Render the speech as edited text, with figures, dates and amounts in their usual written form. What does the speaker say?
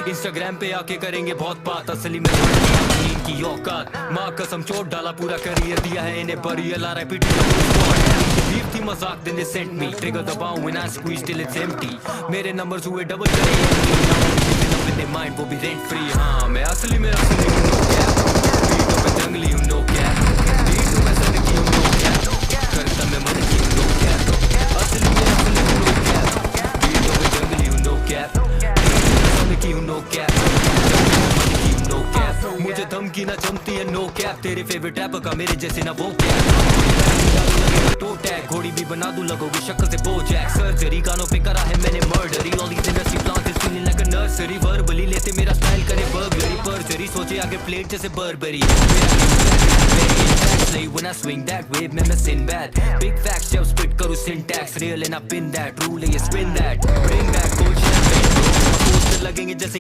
Instagram पे आके करेंगे बहुत बात, असली में की औकात। माँ कसम चोट डाला, पूरा करियर दिया है इन्हें बरियल। RIP थी मजाक, then they sent me trigger दबाऊं when I squeeze till it's empty। मेरे नंबर्स हुए डबल करे माइंड, वो भी रेंट फ्री। हाँ मैं असली में नो कैप, बीटों पे जंगली हूँ नो कैप, बीटों में सनकी हूँ नो कैप, करता मैं मन की हूँ नो कैप, असली में नो कैप, बीटों पे जंगली हूँ नो कैप, सनकी हूँ नो कैप, नो कैप। मुझे धमकी ना जमती है नो कैप, तेरे फेवरेट ऐप का मेरे जैसे ना वो कैप। तो टैग घोड़ी भी बना दूं, लगोगी शक्ल से बोजैक। सर्जरी कानों पे करा है मैंने murdery, all these industry plant is feeling like a nursery. Verbally लेते मेरा स्टाइल करे बर्गरी, पर्जरी सोचे आगे प्लेट जैसे Barbari. When I swing that wave, मैं Sinbad, big facts जब spit करूँ syntax, real and I pin that, rule है ये spin that, bring back cold champagne, poster लगेंगे जैसे